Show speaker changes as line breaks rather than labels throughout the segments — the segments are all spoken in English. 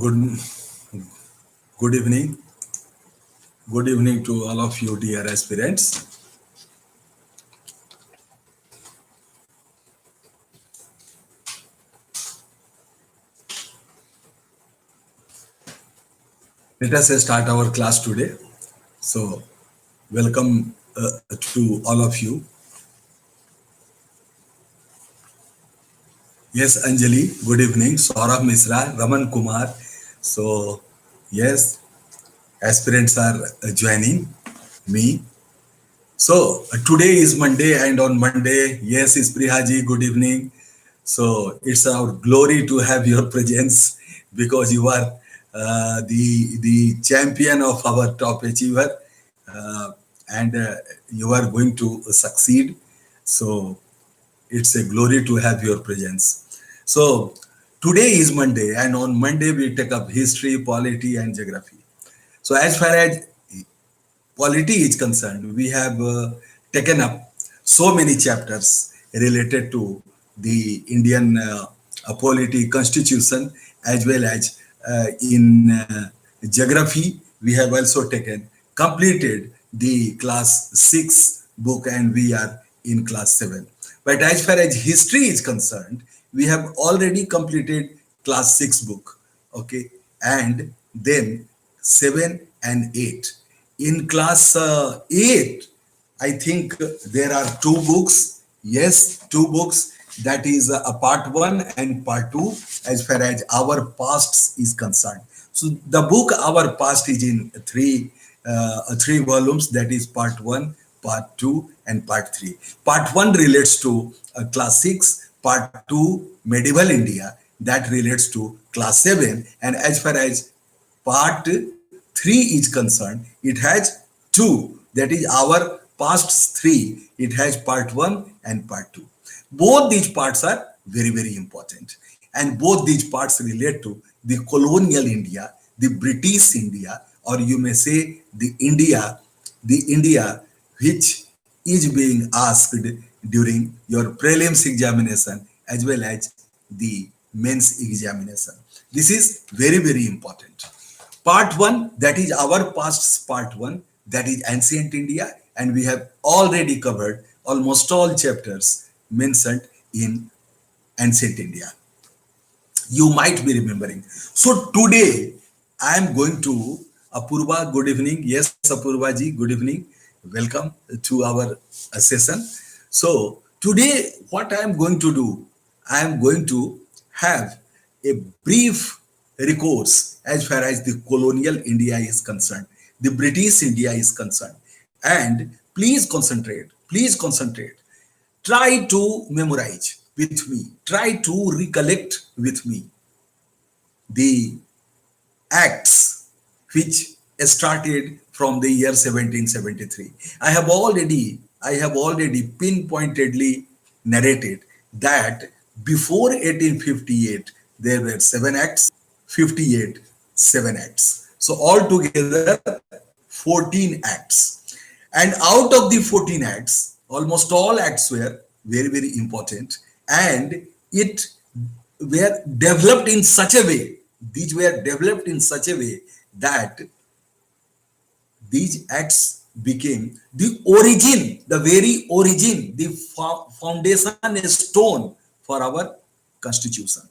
Good, good evening. Good evening to all of you, dear aspirants. Let us start our class today. So, welcome to all of you. Yes, Anjali, good evening. Saurabh Misra, Raman Kumar. So, yes, aspirants are joining me. So, today is Monday, and on Monday, yes, is Prihaji, good evening. So it's our glory to have your presence because you are the champion of our top achiever, uh, and you are going to succeed. So it's a glory to have your presence. So today is Monday, and on Monday we take up history, polity, and geography. So as far as polity is concerned, we have taken up so many chapters related to the Indian polity constitution, as well as in geography. We have also taken completed the class 6 book, and we are in class 7. But as far as history is concerned, we have already completed class 6 book, okay, and then 7 and 8. In class 8, I think there are two books. Yes, two books. That is a part 1 and part 2 as far as our past is concerned. So the book Our Past is in three volumes. That is part 1, part 2, and part 3. Part 1 relates to class 6, part 2 medieval India, that relates to class 7, and as far as part 3 is concerned, it has two, that is our past 3. It has part 1 and part 2. Both these parts are very, very important, and both these parts relate to the colonial India, the British India, or you may say the India which is being asked during your prelims examination as well as the mains examination. This is very, very important. Part 1, that is our past part 1, that is ancient India, and we have already covered almost all chapters mentioned in ancient India. You might be remembering. So today I am going to Apurva. Good evening. Yes, Apurva ji. Good evening. Welcome to our session. So today, what I am going to do, I am going to have a brief recourse as far as the colonial India is concerned, the British India is concerned, and please concentrate. Please concentrate. Try to memorize with me. Try to recollect with me the acts which started from the year 1773. I have already pinpointedly narrated that before 1858 there were 7 acts, 58 7 acts. So altogether 14 acts. And out of the 14 acts, almost all acts were very, very important, and it were developed in such a way, these were developed in such a way that these acts became the origin, the very origin, the foundation stone for our constitution.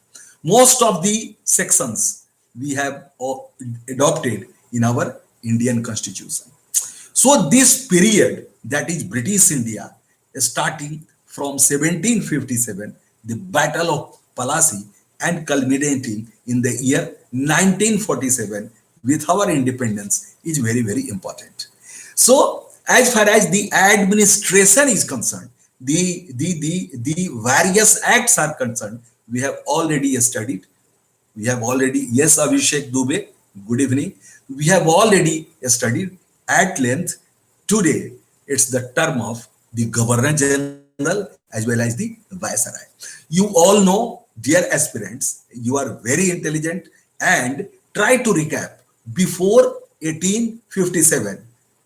Most of the sections we have adopted in our Indian constitution. So this period, that is British India, starting from 1757, the Battle of Plassey, and culminating in the year 1947 with our independence, is very, very important. So as far as the administration is concerned, the various acts are concerned, we have already studied. We have already, yes, Abhishek Dubey, good evening. We have already studied at length. Today, it's the term of the Governor General as well as the Viceroy. You all know, dear aspirants, you are very intelligent, and try to recap before 1857.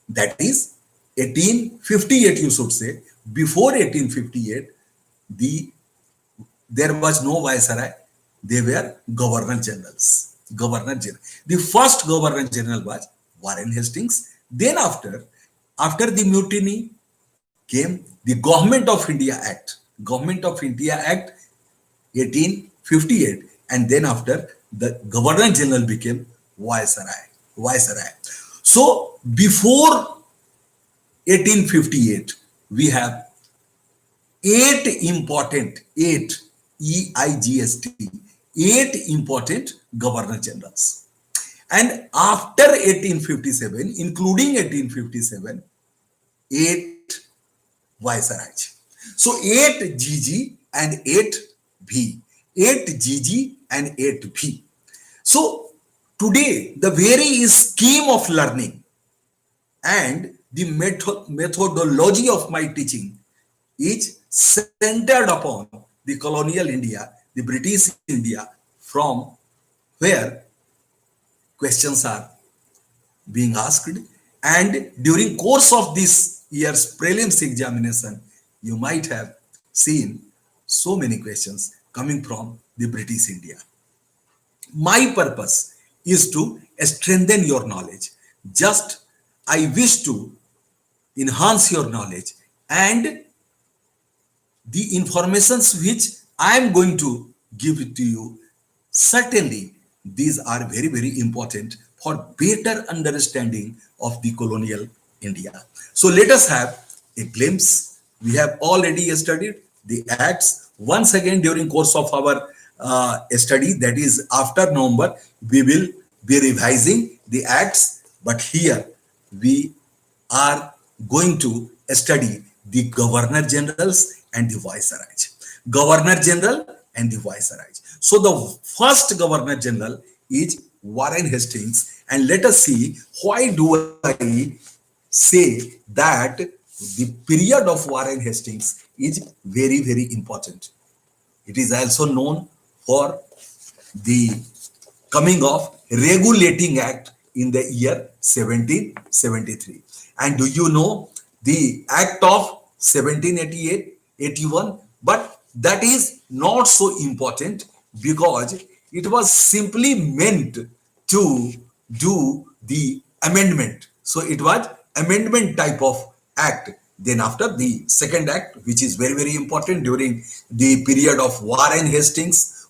That is 1858, you should say. Before 1858, the there was no viceroy, they were governor generals. Governor General. The first Governor General was Warren Hastings. Then after the mutiny came the Government of India Act. Government of India Act 1858, and then after the Governor General became Viceroy. Viceroy. So before 1858, we have eight important, EIGST, eight important Governor Generals. And after 1857, including 1857, eight Viceroys. So eight GG and eight V. Eight GG and eight V. So today, the very scheme of learning and the methodology of my teaching is centered upon the colonial India, the British India, from where questions are being asked, and during course of this year's prelims examination you might have seen so many questions coming from the British India. My purpose is to strengthen your knowledge. Just I wish to enhance your knowledge, and the informations which I am going to give it to you, certainly these are very, very important for better understanding of the colonial India. So let us have a glimpse. We have already studied the acts. Once again, during course of our study, that is after November, we will be revising the acts. But here we are going to study the Governor Generals and the Viceroys. Governor General and the Viceroys. So the first Governor General is Warren Hastings, and let us see why do I say that the period of Warren Hastings is very, very important. It is also known for the coming of Regulating Act in the year 1773. And do you know the Act of 1788, 81? But that is not so important because it was simply meant to do the amendment. So it was amendment type of act. Then after the second act, which is very, very important during the period of Warren Hastings,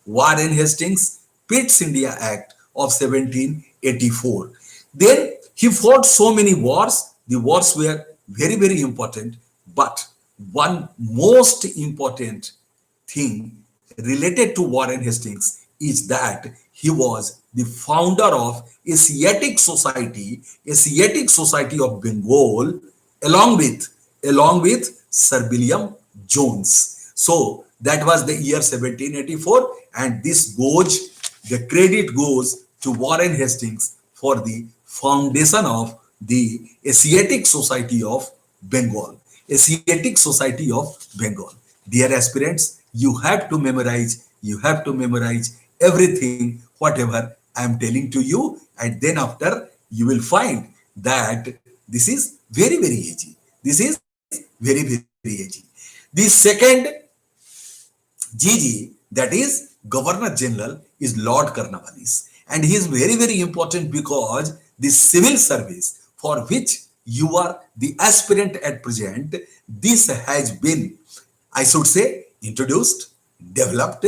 Pitt's India Act of 1784. Then he fought so many wars. The wars were very, very important. But one most important thing related to Warren Hastings is that he was the founder of Asiatic Society of Bengal, along with Sir William Jones. So that was the year 1784, and the credit goes to Warren Hastings for the foundation of the Asiatic Society of Bengal. Asiatic Society of Bengal. Dear aspirants, you have to memorize everything, whatever I am telling to you, and then after you will find that this is very, very easy. This is very, very easy. The second GG, that is Governor General, is Lord Cornwallis, and he is very, very important because the civil service for which you are the aspirant at present, this has been, I should say, introduced, developed,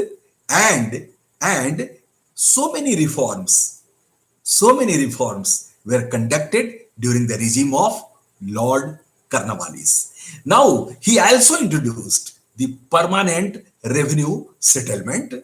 and so many reforms were conducted during the regime of Lord Cornwallis. Now, he also introduced the permanent revenue settlement,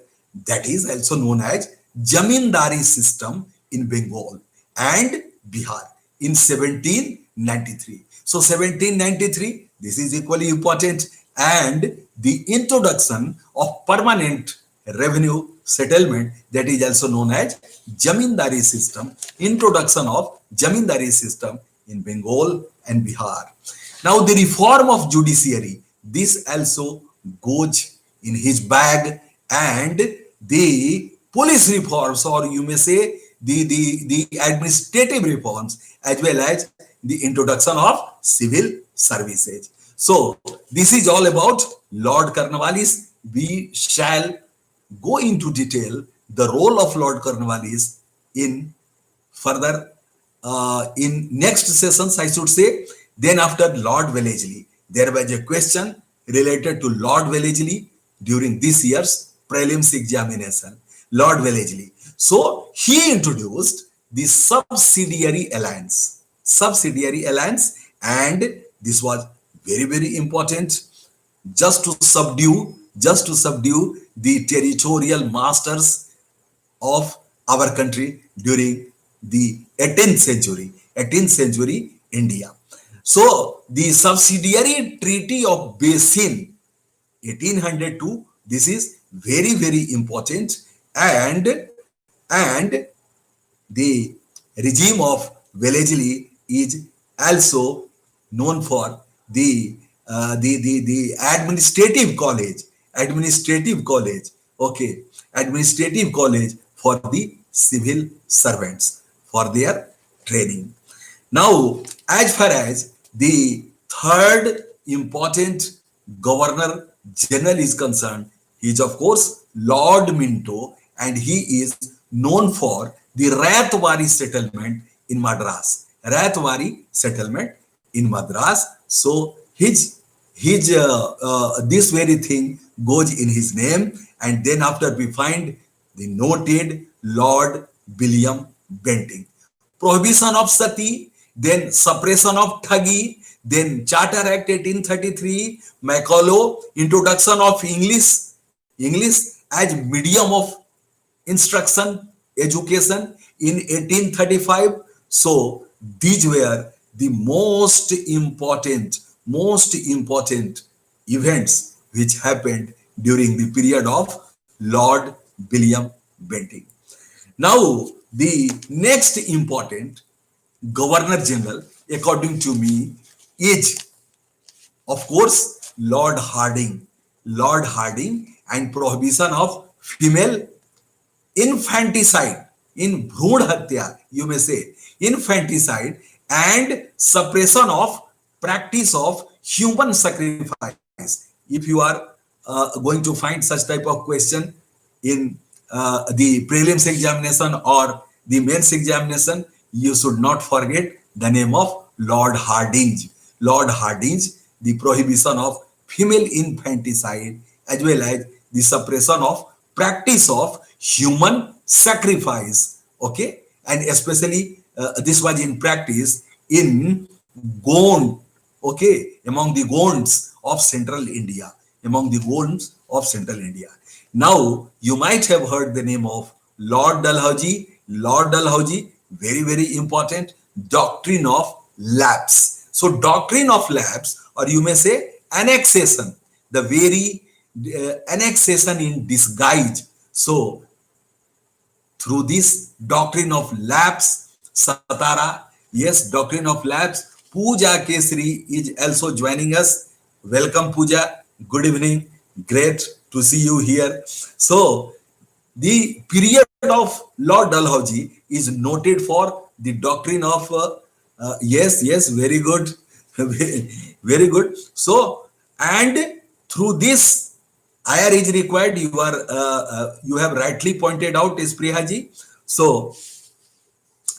that is also known as Jamindari system in Bengal and Bihar in 1793. So 1793, this is equally important, and the introduction of permanent revenue settlement, that is also known as Jamindari system, introduction of Jamindari system in Bengal and Bihar. Now the reform of judiciary, this also goes in his bag, and the police reforms, or you may say the administrative reforms, as well as the introduction of civil services. So this is all about Lord Cornwallis. We shall go into detail the role of Lord Cornwallis in further in next sessions, I should say. Then after Lord Wellesley, there was a question related to Lord Wellesley during this year's prelims examination. Lord Wellesley. So he introduced the subsidiary alliance, and this was very very important, just to subdue the territorial masters of our country during the 18th century India. So the subsidiary treaty of Basin 1802, this is very very important, and the regime of Wellesley is also known for the the administrative college, okay, administrative college for the civil servants for their training. Now, as far as the third important governor general is concerned, he is of course Lord Minto, and he is known for the Rathwari settlement in Madras. Rathwari settlement in Madras. So his this very thing goes in his name, and then after we find the noted Lord William Bentinck. Prohibition of sati, then suppression of thagi, then Charter Act 1833, Macaulay, introduction of English as medium of instruction, education in 1835. So these were the most important events which happened during the period of Lord William Bentinck. Now, the next important Governor General, according to me, is of course Lord Harding, and prohibition of female infanticide, in bhroon hatya, you may say, infanticide, and suppression of practice of human sacrifice. If you are going to find such type of question in the prelims examination or the mains examination, you should not forget the name of Lord Hardinge. Lord Hardinge, the prohibition of female infanticide as well as the suppression of practice of human sacrifice, okay, and especially this was in practice in Gond, okay, among the Gonds of central India, among the Gonds of central India. Now you might have heard the name of Lord Dalhousie. Lord Dalhousie, very very important, doctrine of lapse. So doctrine of lapse, or you may say annexation, the very annexation in disguise. So through this doctrine of lapse, Satara, yes, doctrine of lapse, Pooja Kesri is also joining us. Welcome, Pooja. Good evening. Great to see you here. So the period of Lord Dalhousie is noted for the doctrine of yes, very good, very good. So, and through this IR is required. You have rightly pointed out, Isprihaji. So,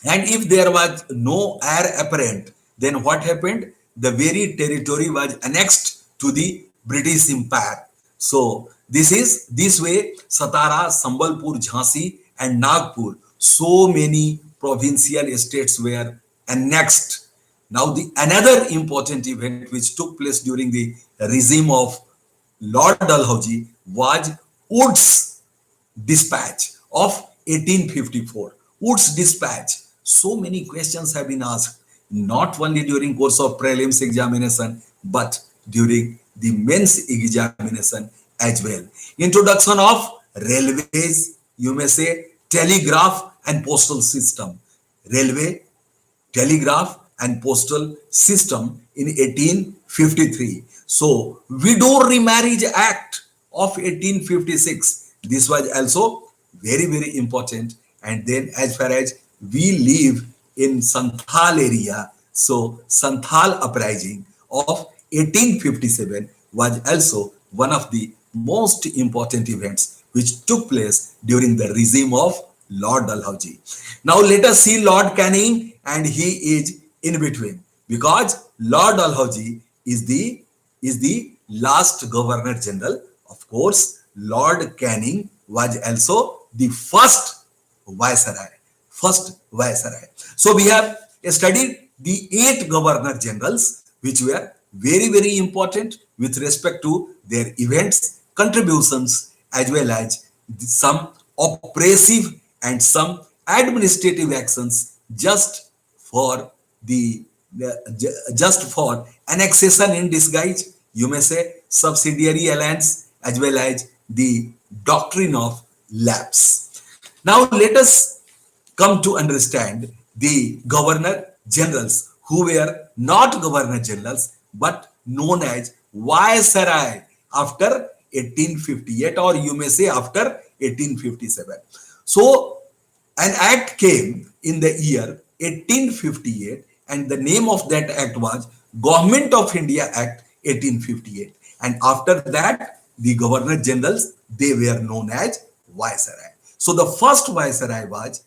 and if there was no heir apparent, then what happened? The very territory was annexed to the British Empire. So this way Satara, Sambalpur, Jhansi and Nagpur, so many provincial estates were annexed. Now the another important event which took place during the regime of Lord Dalhousie was Wood's dispatch of 1854. Wood's dispatch. So many questions have been asked, not only during course of prelims examination, but during the mains examination as well. Introduction of railways, you may say telegraph and postal system. Railway, telegraph and postal system in 1853. So Widow Remarriage Act of 1856, this was also very very important. And then as far as we live in Santhal area, so Santhal uprising of 1857 was also one of the most important events which took place during the regime of Lord Dalhousie. Now let us see Lord Canning, and he is in between because Lord Dalhousie is the last Governor General. Of course, Lord Canning was also the Viceroy. First Viceroy. So we have studied the 8 Governor Generals, which were very, very important with respect to their events, contributions, as well as some oppressive and some administrative actions for the just for annexation in disguise, you may say subsidiary alliance, as well as the doctrine of lapse. Now let us come to understand the governor generals who were not governor generals but known as viceroy after 1858, or you may say after 1857. So an act came in the year 1858, and the name of that act was Government of India Act 1858. And after that, the governor generals, they were known as viceroy. So the first viceroy was,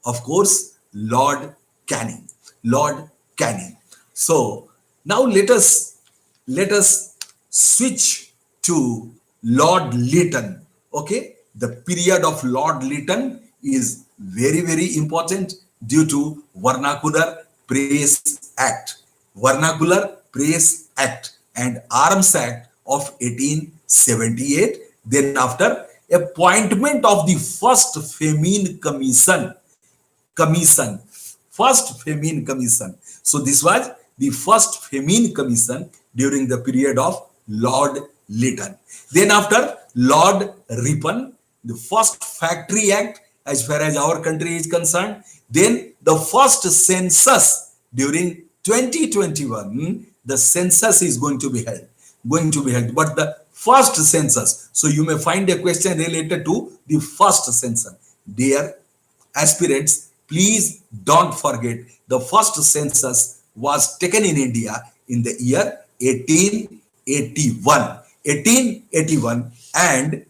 of course, Lord Canning. Lord Canning. So now let us switch to Lord Lytton. Okay, the period of Lord Lytton is very, very important due to Vernacular Press Act, Vernacular Press Act, and Arms Act of 1878. Then after appointment of the first Famine Commission, first Famine Commission. So this was the first Famine Commission during the period of Lord Lytton. Then after Lord Ripon, the first Factory Act as far as our country is concerned. Then the first census during 2021, the census is going to be held, but the first census. So you may find a question related to the first census. Dear aspirants, please don't forget the first census was taken in India in the year 1881. 1881, and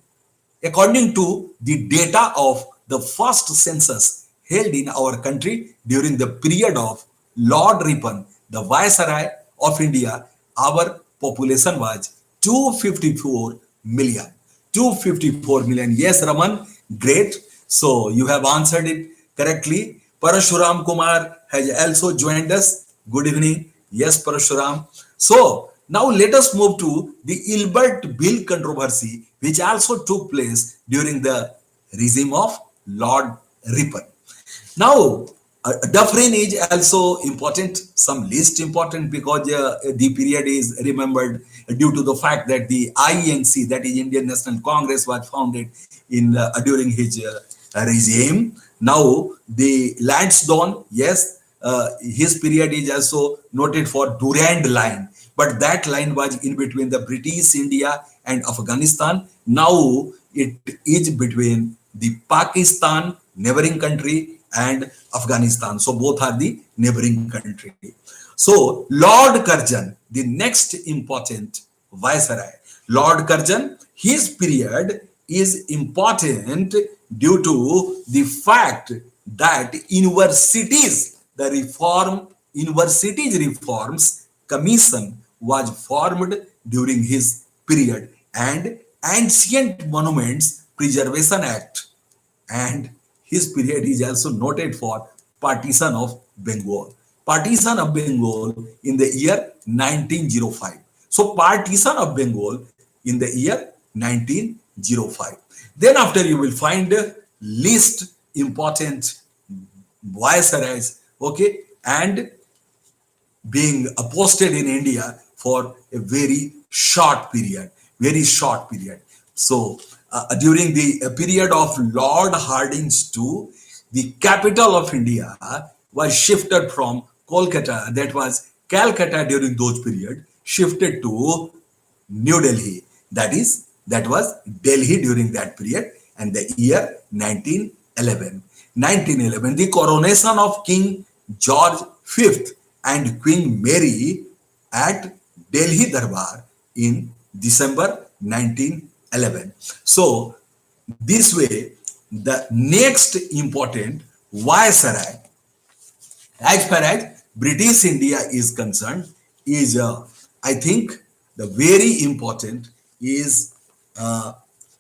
according to the data of the first census held in our country during the period of Lord Ripon, the Viceroy of India, our population was 254 million. 254 million. Yes, Raman, great. So you have answered it correctly. Parashuram Kumar has also joined us. Good evening. Yes, Parashuram. So now let us move to the Ilbert Bill controversy, which also took place during the regime of Lord Ripon. Now, Dufresne is also important, some least important, because the period is remembered due to the fact that the INC, that is Indian National Congress, was founded in during his regime. Now, the Lansdowne, yes, his period is also noted for Durand Line, but that line was in between the British India and Afghanistan. Now it is between the Pakistan, neighboring country, and Afghanistan. So both are the neighboring country. So Lord Curzon, the next important viceroy, Lord Curzon, his period is important due to the fact that universities reforms commission was formed during his period, and Ancient Monuments Preservation Act, and his period is also noted for partition of Bengal. Partition of Bengal in the year 1905. So partition of Bengal in the year 1905. Then after you will find least important viceroys, okay, and being posted in India for a very short period. So during the period of Lord Hardinge II, the capital of India was shifted from Kolkata, that was Calcutta during those period, shifted to New Delhi. That was Delhi during that period, and the year 1911. 1911, the coronation of King George V and Queen Mary at Delhi Darbar in December 1911. So this way, the next important Viceroy, as far as British India is concerned, is I think the very important is uh,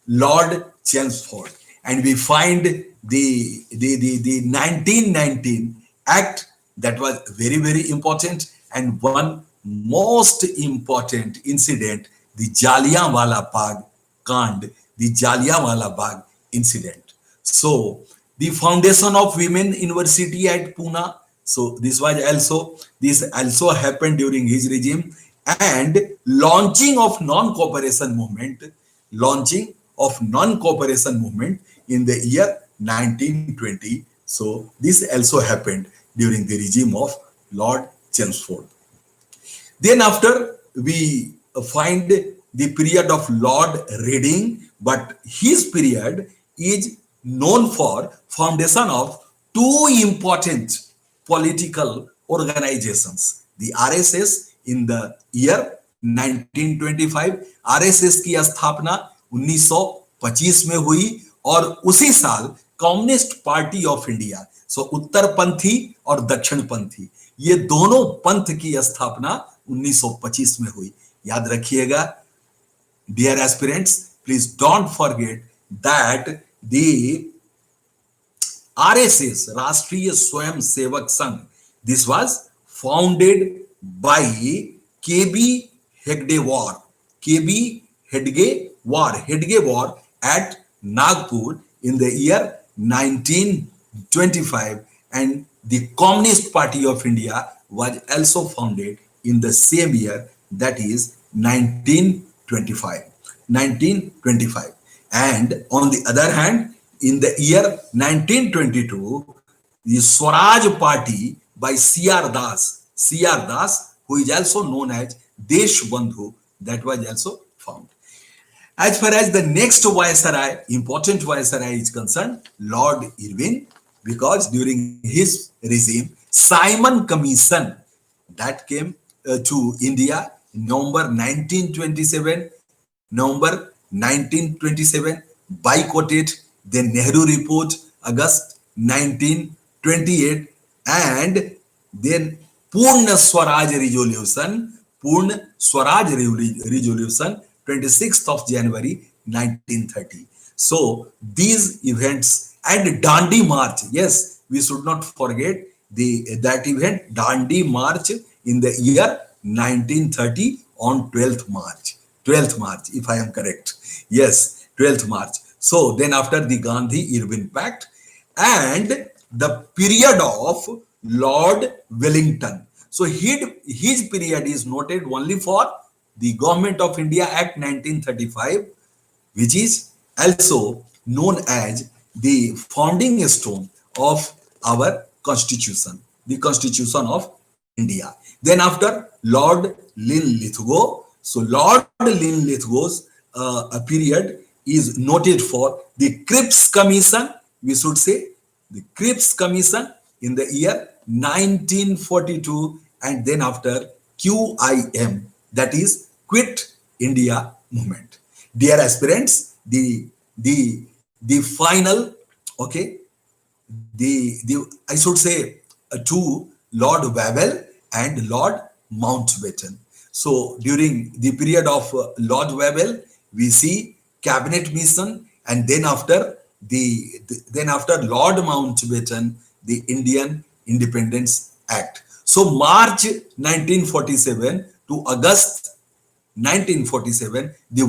Lord Chelmsford, and we find the 1919 Act that was very important, and one most important incident, the Jallianwala Bagh Kand, the Jallianwala Bagh incident. So the foundation of women university at Pune. So this also happened during his regime, and launching of non-cooperation movement in the year 1920. So this also happened during the regime of Lord Chelmsford. Then after we find the period of Lord Reading, but his period is known for foundation of two important political organizations. The RSS in the year 1925, RSS की स्थापना 1925 में हुई, और उसी साल communist party of India, सो उत्तरपंथी और दक्षिणपंथी, ये दोनों पंथ की स्थापना 1925 में हुई. याद रखिएगा dear aspirants, please don't forget that the RSS, Rashtriya स्वयं Sevak Sangh, this was founded by KB Hedgewar, KB Hedgewar at Nagpur in the year 1925, and the Communist Party of India was also founded in the same year, that is 1925. 1925. And on the other hand, in the year 1922, the Swaraj Party by C.R. Das, who is also known as Desh Bandhu, that was also found. As far as the next viceroy, important viceroy is concerned, Lord Irwin, because during his regime, Simon Commission that came to India in November 1927, November 1927, boycotted the Nehru Report, August 1928, and then Purna Swaraj Resolution, 26th of January 1930. So these events, and Dandi March, yes, we should not forget that event, Dandi March in the year 1930 on 12th March. 12th March, if I am correct. Yes, 12th March. So then after the Gandhi-Irwin Pact and the period of Lord Wellington. So his period is noted only for the Government of India Act 1935, which is also known as the founding stone of our constitution, the Constitution of India. Then after Lord Linlithgow, so Lord Linlithgow's period is noted for the Cripps Commission, we should say the Cripps Commission in the year 1942, and then after QIM, that is Quit India Movement. Dear aspirants, the final, okay, the I should say to Lord Wavell and Lord Mountbatten. So during the period of Lord Wavell, we see cabinet mission, and then after after Lord Mountbatten, the Indian Independence Act. So March 1947 to August 1947, the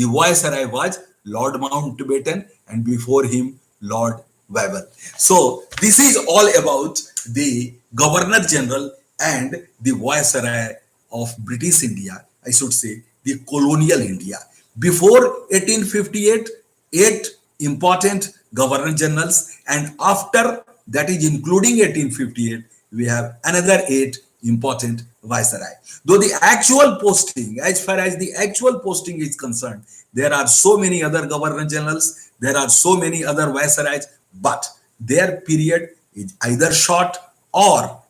viceroy was Lord Mountbatten, and before him Lord Wavell. So this is all about the Governor General and the viceroy of British India, I should say the colonial India. Before 1858, 8 important Governor Generals, and after that is including 1858, we have another 8 important viceroy. Though the actual posting, as far as the actual posting is concerned, there are so many other Governor Generals, there are so many other viceroys, but their period is either short or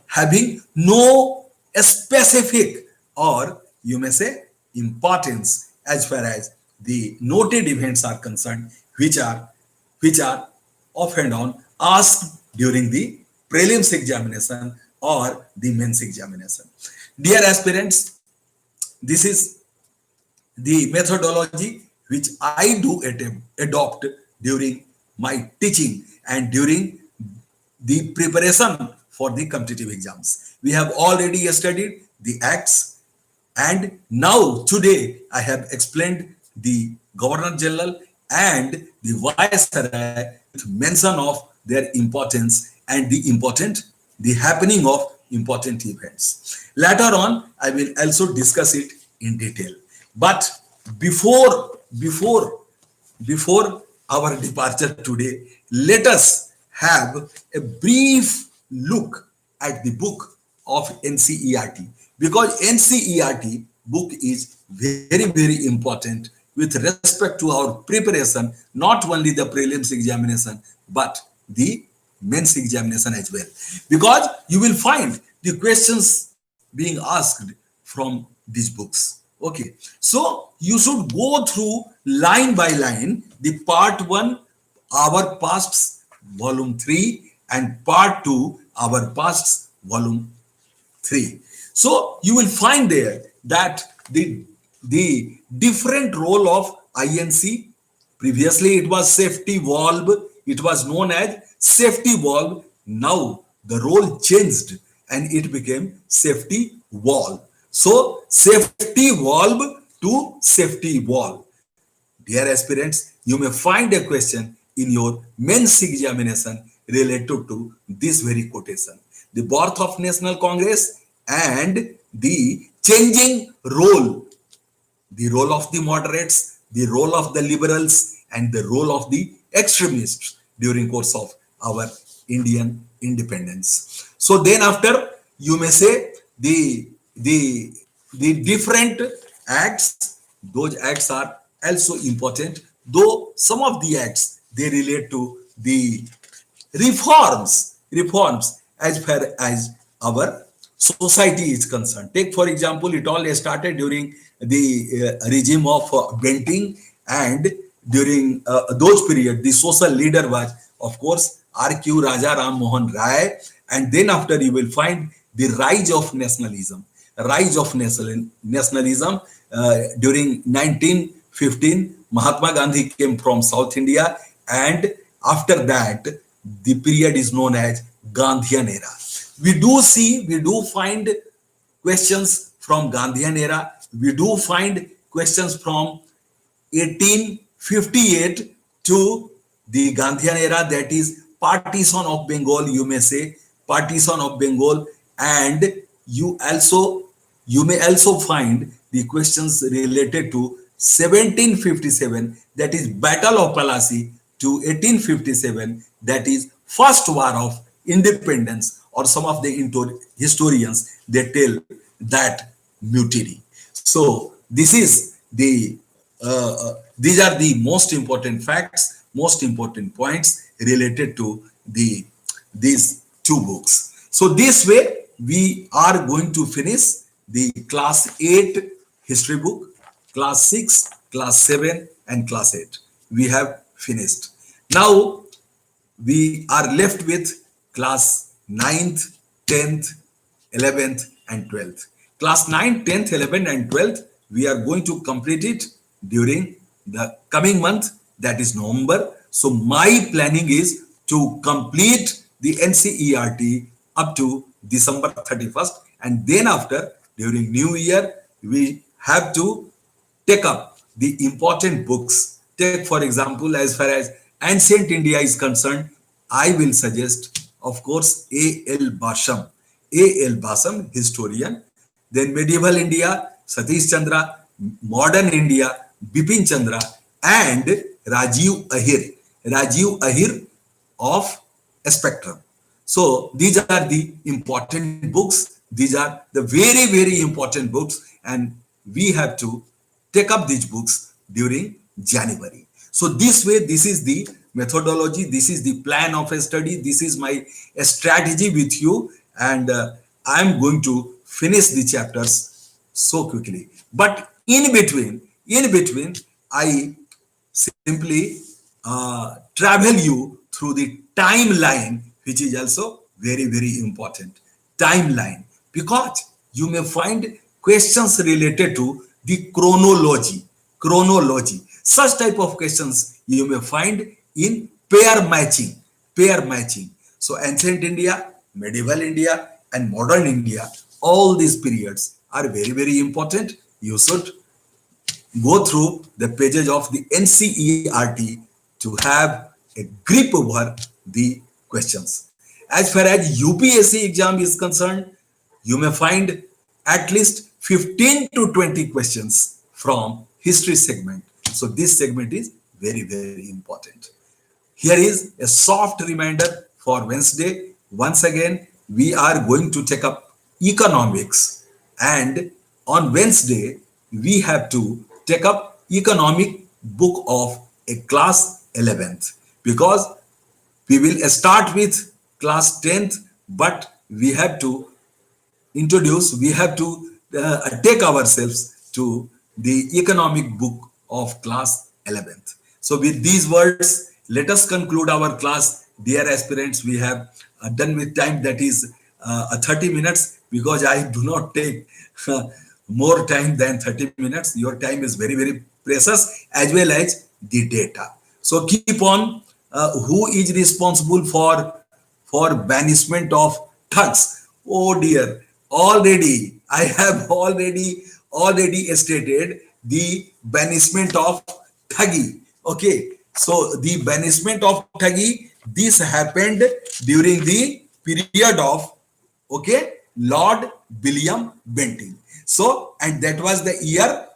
having no specific, or you may say importance, as far as the noted events are concerned, which are which are off and on asked during the prelims examination or the mains examination. Dear aspirants, this is the methodology which I do adopt during my teaching and during the preparation for the competitive exams. We have already studied the acts, and now today I have explained the Governor General and the Viceroy with mention of their importance and the happening of important events. Later on, I will also discuss it in detail. But before before our departure today, let us have a brief look at the book of NCERT, because NCERT book is very important with respect to our preparation, not only the prelims examination but the mains examination as well, because you will find the questions being asked from these books. Okay, so you should go through line by line the part 1, our pasts volume 3, and part 2, our pasts volume 3. So you will find there that the different role of INC. Previously it was safety valve, it was known as safety valve. Now the role changed and it became safety wall. So safety valve to safety wall. Dear aspirants, you may find a question in your mains examination related to this very quotation. The birth of National Congress and the changing role of the moderates, the role of the liberals, and the role of the extremists during course of our Indian independence. So then after, you may say the the different acts, those acts are also important, though some of the acts they relate to the reforms as far as our society is concerned. Take for example, it all started during the regime of Benting, and during those period the social leader was of course RQ Raja Ram Mohan Rai, and then after you will find the rise of nationalism during 1915. Mahatma Gandhi came from South India, and after that the period is known as Gandhian era. We do find questions from Gandhian era. We do find questions from 1858 to the Gandhian era, that is partition of Bengal, you may say, partition of Bengal. And you also you may also find the questions related to 1757, that is Battle of Plassey, to 1857, that is First War of Independence, or some of the historians they tell that mutiny. So this is the these are the most important facts, most important points related to these two books. So this way we are going to finish the class 8 history book, class 6, class 7, and class 8. We have finished. Now we are left with class 9th, 10th, 11th, and 12th. Class 9th, 10th, 11th, and 12th, we are going to complete it during the coming month, that is November. So my planning is to complete the NCERT up to December 31st, and then after, during New Year, we have to take up the important books. Take for example, as far as ancient India is concerned, I will suggest, of course, A.L. Basham. A.L. Basham, historian. Then medieval India, Satish Chandra. Modern India, Bipin Chandra. And Rajiv Ahir. Rajiv Ahir of Spectrum. So these are the important books. These are the very important books, and we have to take up these books during January. So this way, this is the methodology, this is the plan of a study, this is my strategy with you, and I am going to finish the chapters so quickly. But in between, I simply travel you through the timeline, which is also very, very important. Timeline, because you may find questions related to the chronology. Such type of questions you may find in pair matching. So ancient India, medieval India, and modern India, all these periods are very, very important. You should go through the pages of the NCERT to have a grip over the questions. As far as UPSC exam is concerned, you may find at least 15 to 20 questions from history segment. So this segment is very, very important. Here is a soft reminder for Wednesday. Once again, we are going to take up economics, and on Wednesday, we have to take up economic book of a class 11th, because we will start with class 10th, but we have to take ourselves to the economic book of class 11th. So with these words, let us conclude our class. Dear aspirants, we have done with time, that is 30 minutes, because I do not take more time than 30 minutes. Your time is very, very precious, as well as the data. So keep on. Who is responsible for banishment of thugs? Oh dear, already I have already stated the banishment of thuggy. Okay, so the banishment of thuggy, this happened during the period of, okay, Lord William Bentinck. So, and that was the year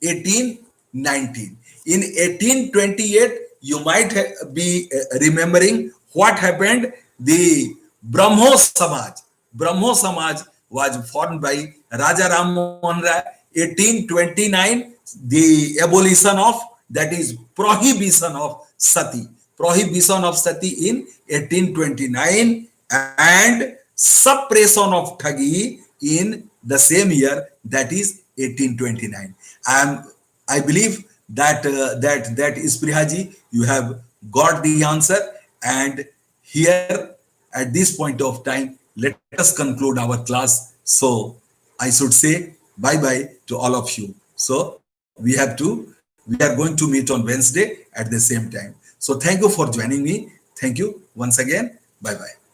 1819. In 1828, you might be remembering what happened. The Brahmo Samaj was formed by Raja Ram Mohan Rai. 1829, the abolition of, that is prohibition of sati in 1829, and suppression of thagi in the same year, that is 1829. I believe that that is Prihaji, you have got the answer. And here, at this point of time, let us conclude our class. So I should say bye bye to all of you. So we are going to meet on Wednesday at the same time. So thank you for joining me. Thank you once again. Bye bye.